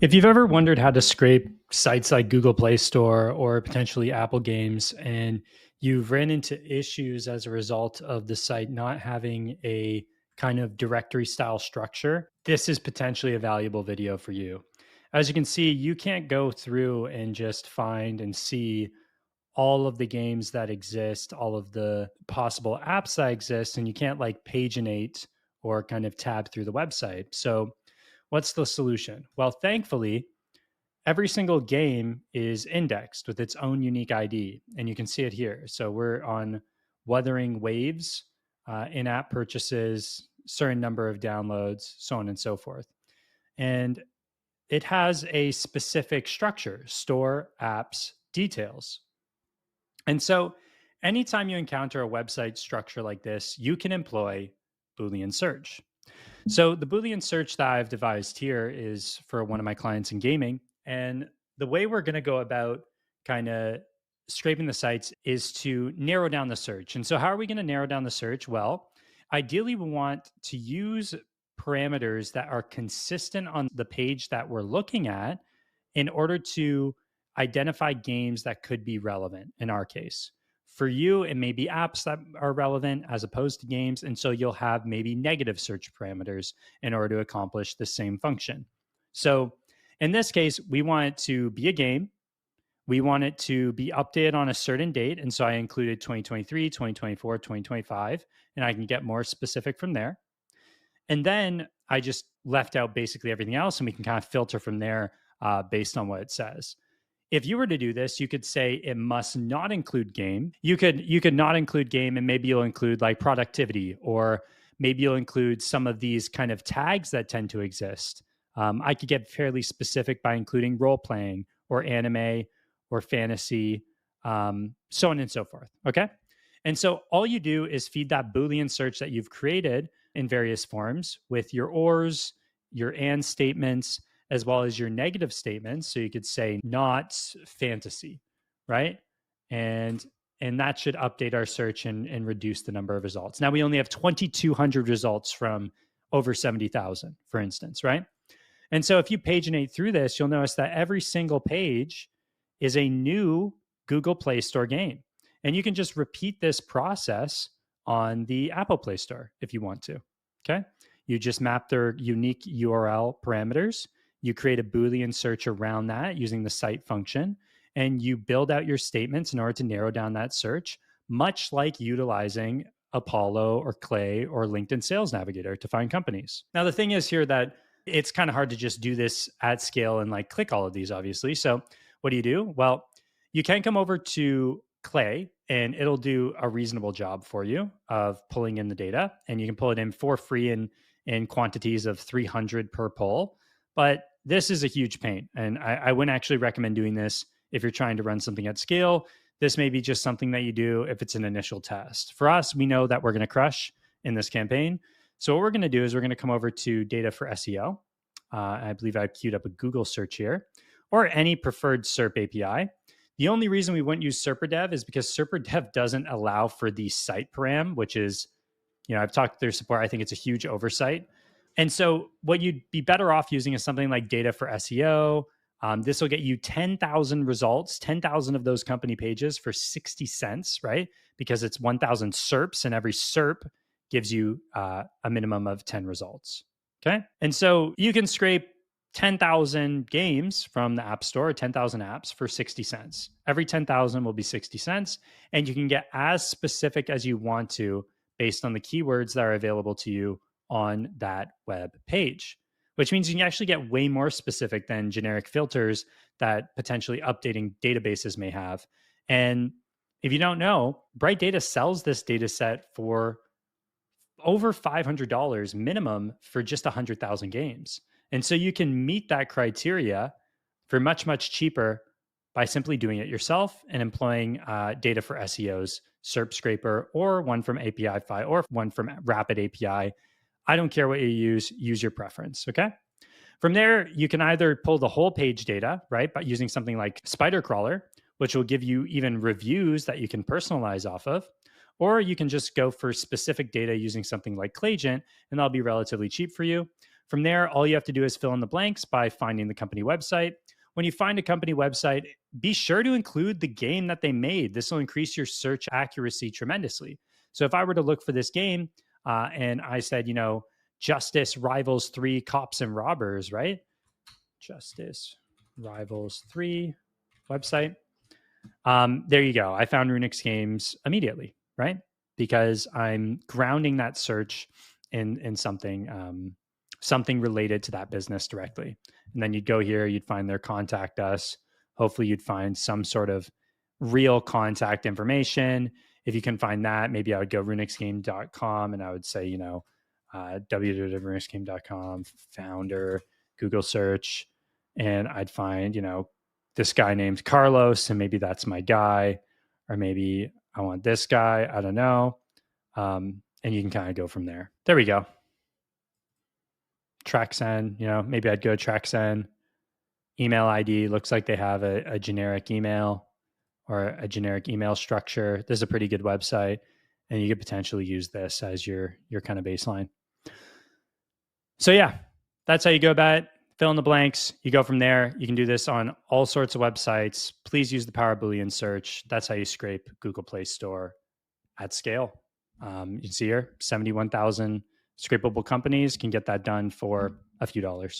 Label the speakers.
Speaker 1: If you've ever wondered how to scrape sites like Google Play Store or potentially Apple Games, and you've ran into issues as a result of the site not having a kind of directory style structure, this is potentially a valuable video for you. As you can see, you can't go through and just find and see all of the games that exist, all of the possible apps that exist, and you can't like paginate or kind of tab through the website. So, what's the solution? Well, thankfully, every single game is indexed with its own unique ID, and you can see it here. So we're on Wuthering Waves, in-app purchases, certain number of downloads, so on and so forth. And it has a specific structure: store, apps, details. And so anytime you encounter a website structure like this, you can employ Boolean search. So the Boolean search that I've devised here is for one of my clients in gaming. And the way we're going to go about kind of scraping the sites is to narrow down the search. And so how are we going to narrow down the search? Well, ideally we want to use parameters that are consistent on the page that we're looking at in order to identify games that could be relevant in our case. For you, it may be apps that are relevant as opposed to games. And so you'll have maybe negative search parameters in order to accomplish the same function. So in this case, we want it to be a game. We want it to be updated on a certain date. And so I included 2023, 2024, 2025, and I can get more specific from there. And then I just left out basically everything else, and we can kind of filter from there based on what it says. If you were to do this, you could say it must not include game. You could not include game, and maybe you'll include like productivity, or maybe you'll include some of these kind of tags that tend to exist. I could get fairly specific by including role playing or anime or fantasy, so on and so forth. Okay. And so all you do is feed that Boolean search that you've created in various forms with your ors, your and statements, as well as your negative statements. So you could say not fantasy, right? And that should update our search and reduce the number of results. Now we only have 2,200 results from over 70,000, for instance, right? And so if you paginate through this, you'll notice that every single page is a new Google Play Store game. And you can just repeat this process on the Apple Play Store if you want to. Okay. You just map their unique URL parameters. You create a Boolean search around that using the cite function, and you build out your statements in order to narrow down that search, much like utilizing Apollo or Clay or LinkedIn Sales Navigator to find companies. Now, the thing is here that it's kind of hard to just do this at scale and like click all of these, obviously. So what do? Well, you can come over to Clay and it'll do a reasonable job for you of pulling in the data, and you can pull it in for free in quantities of 300 per poll. But this is a huge pain, and I wouldn't actually recommend doing this if you're trying to run something at scale. This may be just something that you do if it's an initial test. For us, we know that we're going to crush in this campaign. So what we're going to do is we're going to come over to data for SEO. I believe I've queued up a Google search here, or any preferred SERP API. The only reason we wouldn't use SERPRDev is because SERPRDev doesn't allow for the site param, which is, I've talked to their support. I think it's a huge oversight. And so what you'd be better off using is something like data for SEO. This will get you 10,000 results, 10,000 of those company pages for 60 cents, right? Because it's 1,000 SERPs, and every SERP gives you a minimum of 10 results. Okay. And so you can scrape 10,000 games from the App Store, 10,000 apps for 60 cents. Every 10,000 will be 60 cents. And you can get as specific as you want to based on the keywords that are available to you on that web page, which means you can actually get way more specific than generic filters that potentially updating databases may have. And if you don't know, Bright Data sells this data set for over $500 minimum for just 100,000 games. And so you can meet that criteria for much, much cheaper by simply doing it yourself and employing data for SEOs, SERP Scraper, or one from API-Fi, or one from Rapid API. I don't care what you use your preference, okay? From there, you can either pull the whole page data, right, by using something like Spider Crawler, which will give you even reviews that you can personalize off of, or you can just go for specific data using something like Claygent, and that'll be relatively cheap for you. From there, all you have to do is fill in the blanks by finding the company website. When you find a company website, be sure to include the game that they made. This will increase your search accuracy tremendously. So if I were to look for this game and I said, Justice Rivals 3 Cops and Robbers, right? Justice Rivals 3 website. There you go. I found Runix Games immediately, right? Because I'm grounding that search in something related to that business directly. And then you'd go here, you'd find their contact us. Hopefully, you'd find some sort of real contact information. If you can find that, maybe I would go runixgame.com and I would say, www.runixgame.com, founder, Google search, and I'd find, this guy named Carlos, and maybe that's my guy, or maybe I want this guy. I don't know. And you can kind of go from there. There we go. TrackSend, maybe I'd go TrackSend. Email ID looks like they have a generic email or a generic email structure. This is a pretty good website, and you could potentially use this as your kind of baseline. So yeah, that's how you go about it. Fill in the blanks. You go from there. You can do this on all sorts of websites. Please use the Power Boolean search. That's how you scrape Google Play Store at scale. You can see here, 71,000 scrapable companies can get that done for a few dollars.